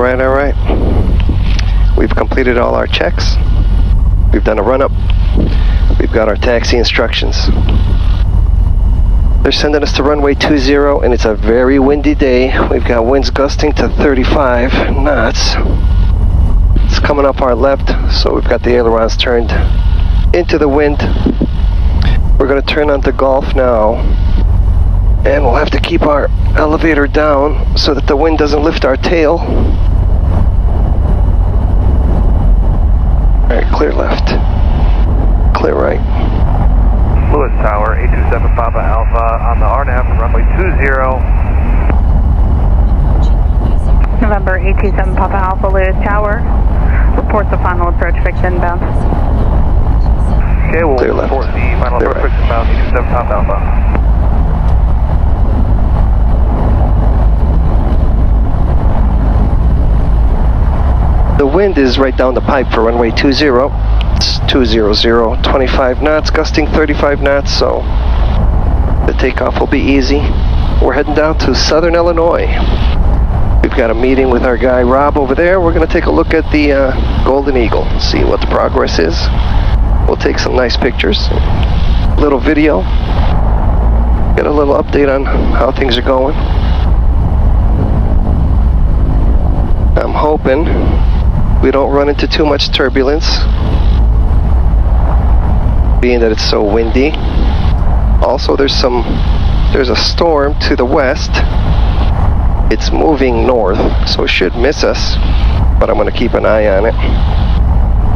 All right. We've completed all our checks. We've done a run-up. We've got our taxi instructions. They're sending us to runway 20, and it's a very windy day. We've got winds gusting to 35 knots. It's coming up our left, so we've got the ailerons turned into the wind. We're going to turn onto Gulf now, and we'll have to keep our elevator down so that the wind doesn't lift our tail. All right, clear left, clear right. Lewis Tower, 827 Papa Alpha on the RNAV runway 20. November 827 Papa Alpha, Lewis Tower. Report the final approach fix inbound. Okay, we'll report the final approach fix inbound, 827 Papa Alpha. The wind is right down the pipe for runway 20. It's 200, 25 knots, gusting 35 knots, so the takeoff will be easy. We're heading down to Southern Illinois. We've got a meeting with our guy Rob over there. We're going to take a look at the Golden Eagle, see what the progress is. We'll take some nice pictures, a little video, get a little update on how things are going. I'm hoping we don't run into too much turbulence, being that it's so windy. Also, there's a storm to the west. It's moving north, so it should miss us, but I'm going to keep an eye on it.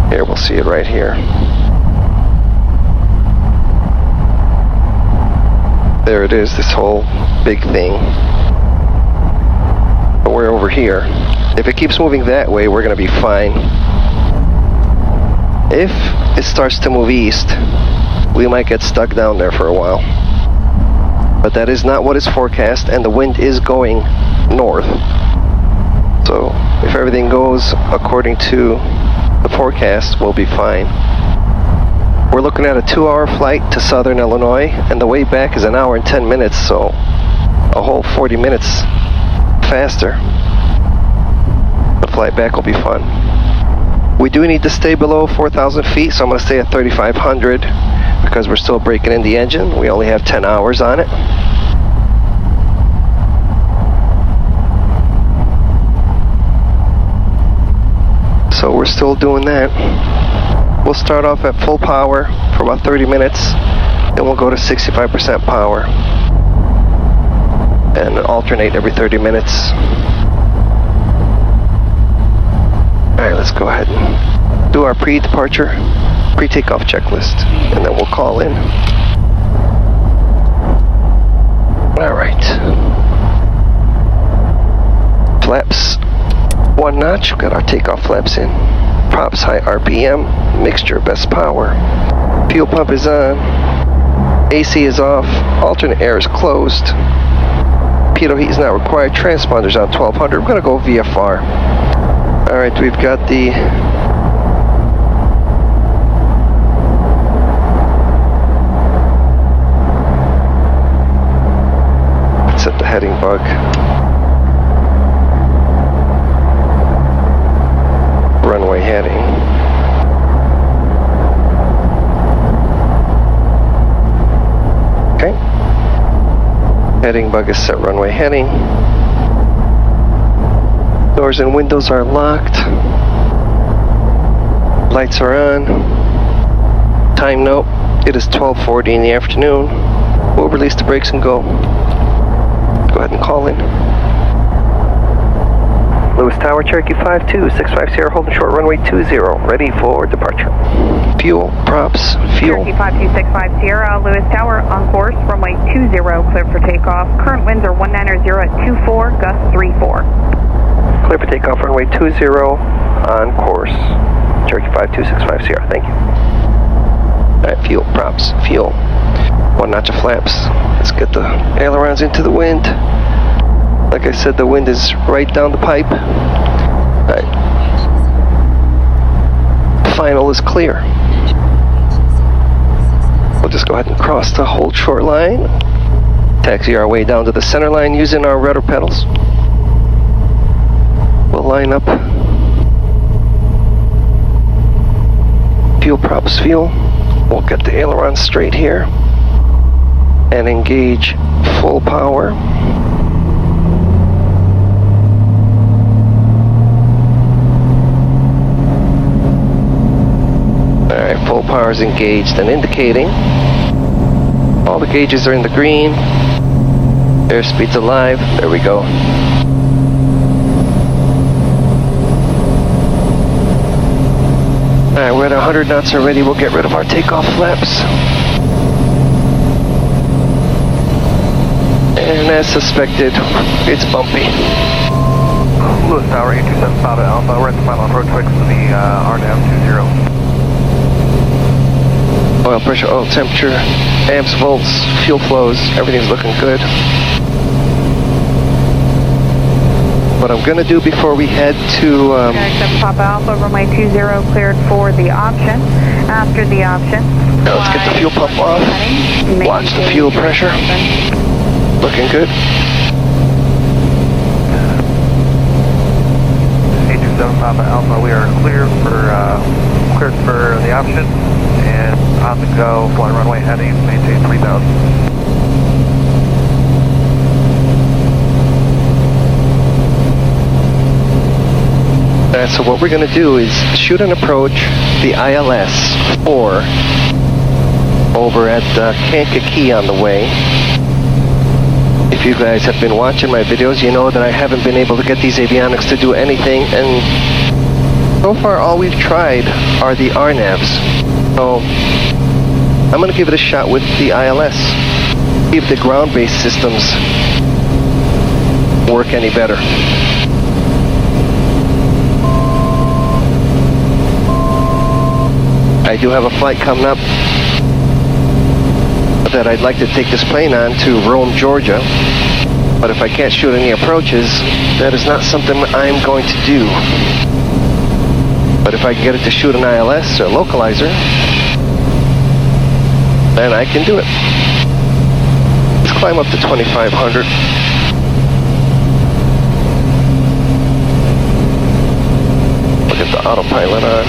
Here, we'll see it right here. There it is, this whole big thing. But we're over here. If it keeps moving that way, we're going to be fine. If it starts to move east, we might get stuck down there for a while. But that is not what is forecast, and the wind is going north. So if everything goes according to the forecast, we'll be fine. We're looking at a 2-hour flight to Southern Illinois, and the way back is an hour and 10 minutes, so a whole 40 minutes faster. The flight back will be fun. We do need to stay below 4,000 feet, so I'm going to stay at 3,500 because we're still breaking in the engine. We only have 10 hours on it. So we're still doing that. We'll start off at full power for about 30 minutes, then we'll go to 65% power and alternate every 30 minutes. Alright, let's go ahead and do our pre-takeoff checklist, and then we'll call in. Alright. Flaps 1 notch, we've got our takeoff flaps in. Props high RPM, mixture best power. Fuel pump is on. AC is off. Alternate air is closed. Pitot heat is not required. Transponders on 1200. We're going to go VFR. Alright, we've got the set the heading bug. Runway heading. Okay. Heading bug is set runway heading. Doors and windows are locked. Lights are on. Time note, it is 12:40 in the afternoon. We'll release the brakes and go. Go ahead and call in. Lewis Tower, Cherokee 52650, holding short runway 20, ready for departure. Fuel, props, fuel. Cherokee 52650, Lewis Tower, on course, runway 20, clear for takeoff. Current winds are 190 at 24, gusts 34. Clear for takeoff, runway 20, on course. Cherokee 52650, thank you. Alright, fuel, props, fuel. 1 notch of flaps. Let's get the ailerons into the wind. Like I said, the wind is right down the pipe. Alright. Final is clear. We'll just go ahead and cross the hold short line. Taxi our way down to the center line using our rudder pedals. We'll line up. Fuel props fuel. We'll get the aileron straight here and engage full power. Alright, full power is engaged and indicating. All the gauges are in the green. Airspeed's alive. There we go. Alright, we're at 100 knots already. We'll get rid of our takeoff flaps. And as suspected, it's bumpy. Lewis Tower, 827 Alpha. We're at the final approach fix to the RNAV 20. Oil pressure, oil temperature, amps, volts, fuel flows, everything's looking good. What I'm going to do before we head to... Papa Alpha, runway 20 cleared for the option. After the option, now let's get the fuel pump off. Watch the fuel pressure. Looking good. 827 Papa Alpha, we are cleared for the option and on the go, fly runway heading, maintain 3000. So what we're going to do is shoot and approach the ILS 4 over at Kankakee on the way. If you guys have been watching my videos, you know that I haven't been able to get these avionics to do anything, and so far all we've tried are the RNAVs. So I'm going to give it a shot with the ILS, see if the ground-based systems work any better. I do have a flight coming up that I'd like to take this plane on to Rome, Georgia. But if I can't shoot any approaches, that is not something I'm going to do. But if I can get it to shoot an ILS or localizer, then I can do it. Let's climb up to 2500. Look at the autopilot on.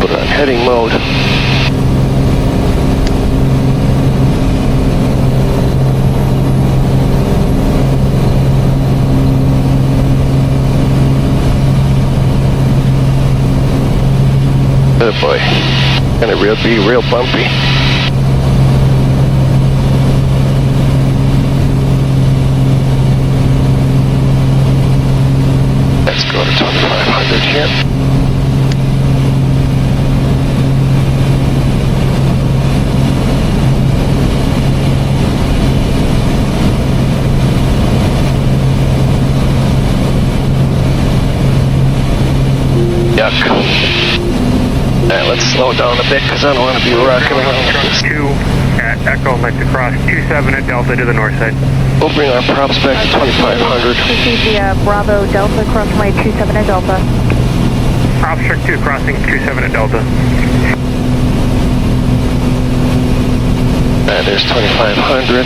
Put it on heading mode. Oh boy, gonna be real bumpy. Let's go to 2500 here. Yuck. Alright, let's slow down a bit because I don't want to be rocking around like this. 2 at Echo, like to cross 27 at Delta to the north side. We'll bring our props back to 2500. Proceed via Bravo Delta, cross runway 27 at Delta. Prop Shark 2 crossing 27 at Delta. There's 2500.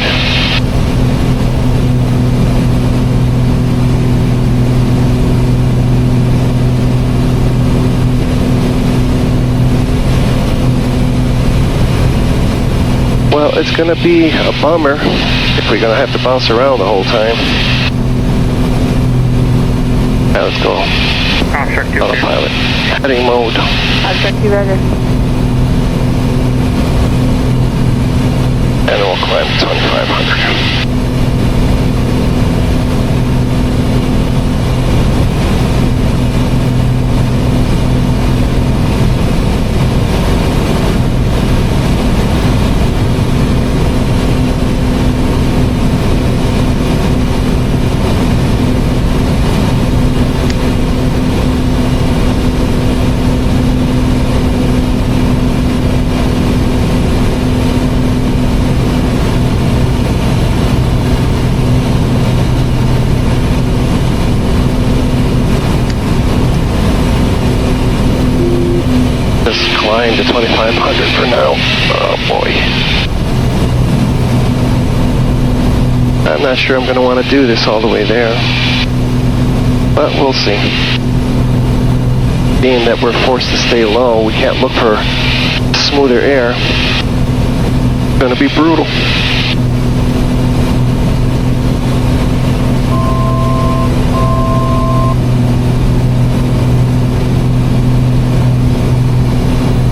Well, it's going to be a bummer if we're going to have to bounce around the whole time. Now let's go. Autopilot. Heading mode. Object 2 ready. And then we'll climb to 2500. Climb to 2500 for now. Oh boy. I'm not sure I'm going to want to do this all the way there. But we'll see. Being that we're forced to stay low, we can't look for smoother air. It's gonna be brutal.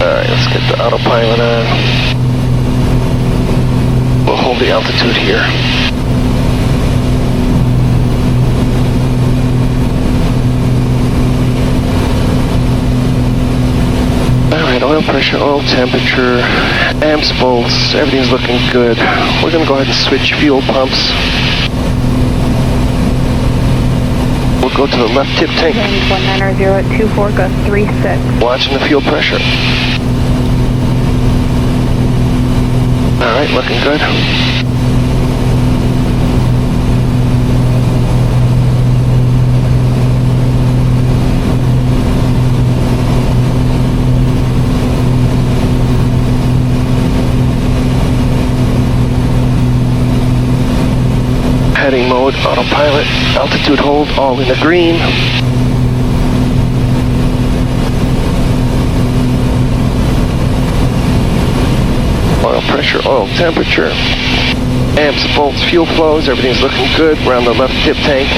Alright, let's get the autopilot on. We'll hold the altitude here. Alright, oil pressure, oil temperature, amps, volts, everything's looking good. We're going to go ahead and switch fuel pumps. We'll go to the left tip tank. Wind 190 at 24, gust 36. Watching the fuel pressure. Alright, looking good. Heading mode, autopilot, altitude hold, all in the green. Oil pressure, oil temperature, amps, volts, fuel flows, everything's looking good. We're on the left tip tank.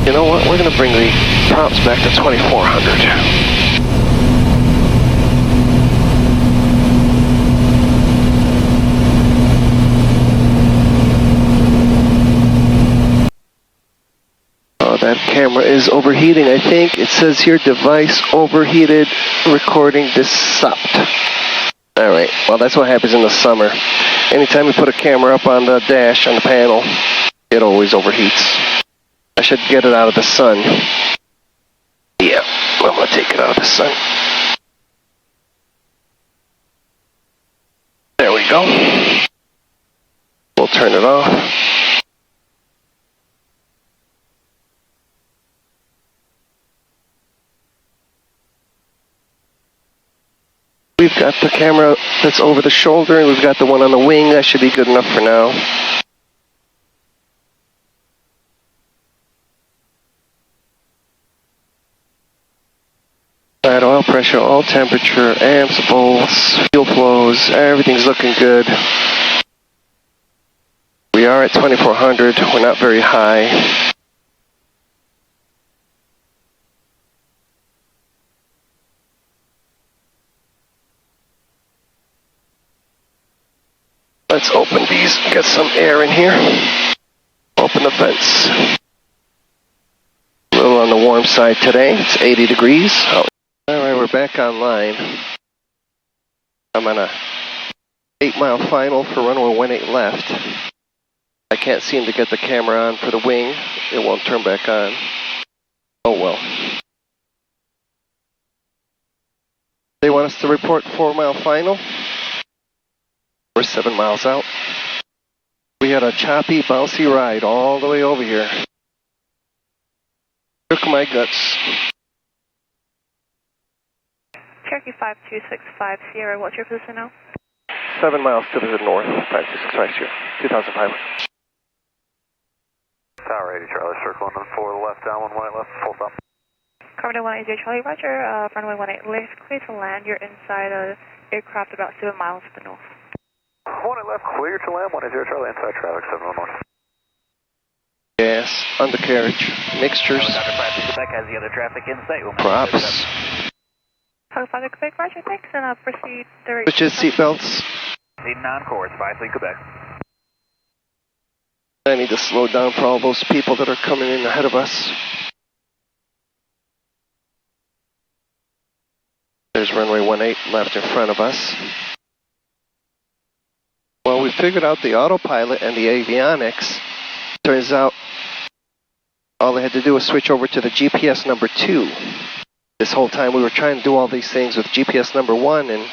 You know what? We're going to bring the props back to 2400. That camera is overheating, I think. It says here, device overheated, recording stopped. Alright, well that's what happens in the summer. Anytime you put a camera up on the dash, on the panel, it always overheats. I should get it out of the sun. Yeah, I'm going to take it out of the sun. There we go. We'll turn it off. We've got the camera that's over the shoulder, and we've got the one on the wing. That should be good enough for now. Alright, oil pressure, oil temperature, amps, volts, fuel flows, everything's looking good. We are at 2400, we're not very high. Let's open these, get some air in here. Open the vents. A little on the warm side today, it's 80 degrees. Oh. Alright, we're back online. I'm on a 8-mile final for runway 18 left. I can't seem to get the camera on for the wing. It won't turn back on. Oh well. They want us to report 4-mile final. We're 7 miles out. We had a choppy, bouncy ride all the way over here. Took my guts. Cherokee 5265 Sierra, what's your position now? 7 miles to the north, 5265 Sierra, 2500. Tower 80 Charlie, circling for the left, down 18 left, full stop. Cover 180 Charlie, roger, runway 18 left, clear to land. You're inside a aircraft about 7 miles to the north. 18 left, clear to land, 10 Charlie, inside traffic, 71 north. Gas, undercarriage, mixtures, Quebec has the other traffic in sight. props. Father Quebec, roger, thanks, and proceed direct. Switches, seatbelts. Non-course, 5 Quebec. I need to slow down for all those people that are coming in ahead of us. There's runway 18 left in front of us. Well, we figured out the autopilot and the avionics. Turns out all they had to do was switch over to the GPS number 2. This whole time we were trying to do all these things with GPS number 1, and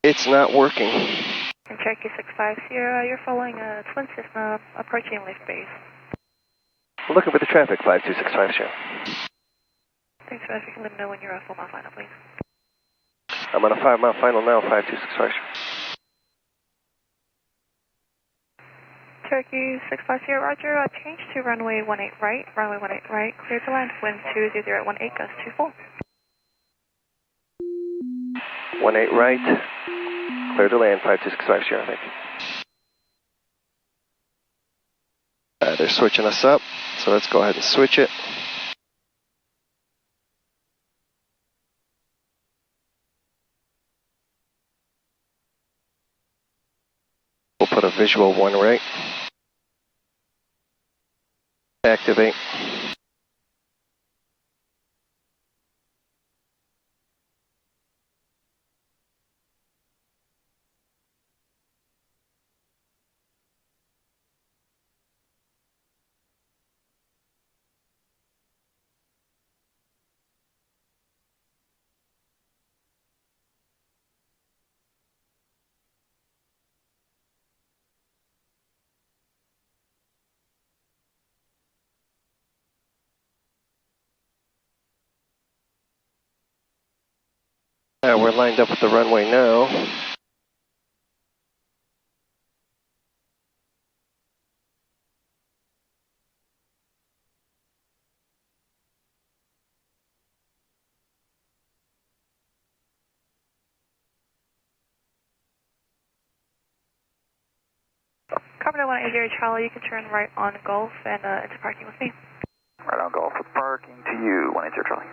it's not working. Cherokee 650, you're following a twin system approaching lift base. Looking for the traffic, 52650. Thanks for that. If you can let me know when you're a 4 mile final, please. I'm on a 5 mile final now, 52650. Cherokee 650, roger, change to runway 18 right, clear to land, wind 200 at 18, gust 24. 18 right, clear to land, 52650, I think. They're switching us up, so let's go ahead and switch it. We'll put a visual 1 right. Activate. We're lined up with the runway now. Copy 180 Charlie, you can turn right on Gulf and into parking with me. Right on Gulf with parking to you, 180 Charlie.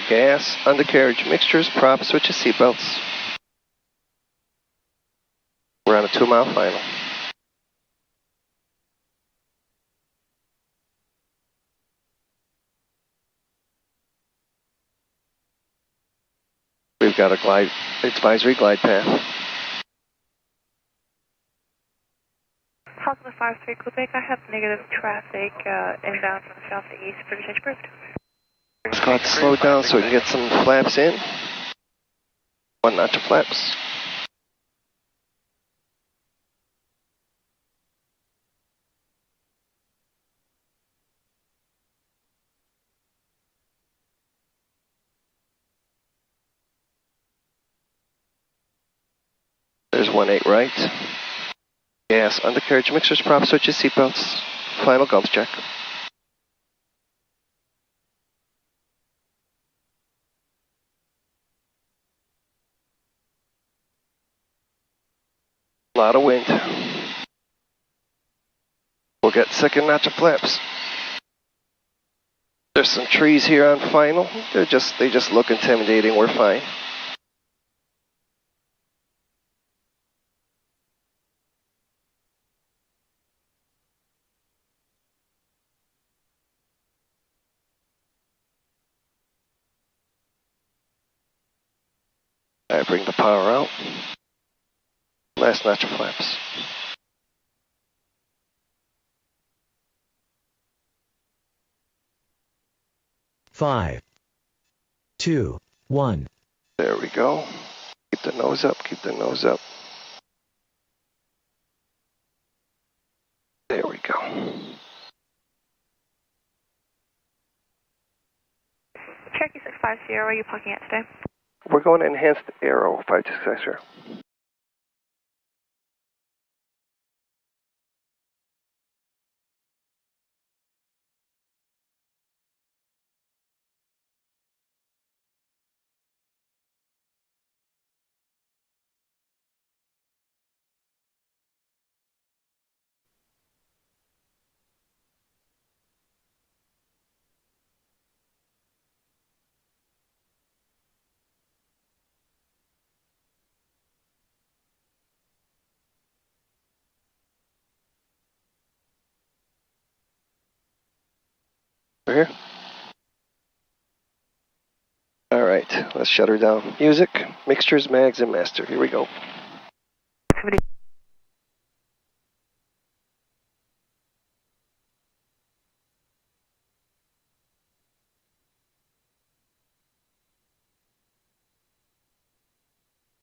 Gas, undercarriage, mixtures, props, switches, seatbelts. We're on a 2 mile final. We've got a advisory glide path. Possible 53 Quebec, I have negative traffic inbound from the southeast, pretty much approved. Let's go ahead and slow down so we can get some flaps in. 1 notch of flaps. There's 18 right. Gas, undercarriage, mixtures, props, switches, seatbelts. Final gulp check. A lot of wind. We'll get second notch of flaps. There's some trees here on final. They just look intimidating. We're fine. I bring the power out. Last notch of flaps. Five, 2, 1. There we go. Keep the nose up, keep the nose up. There we go. Cherokee 650, where are you parking at today? We're going to enhanced aero, 526. Over here. Alright, let's shut her down. Music, mixtures, mags, and master. Here we go.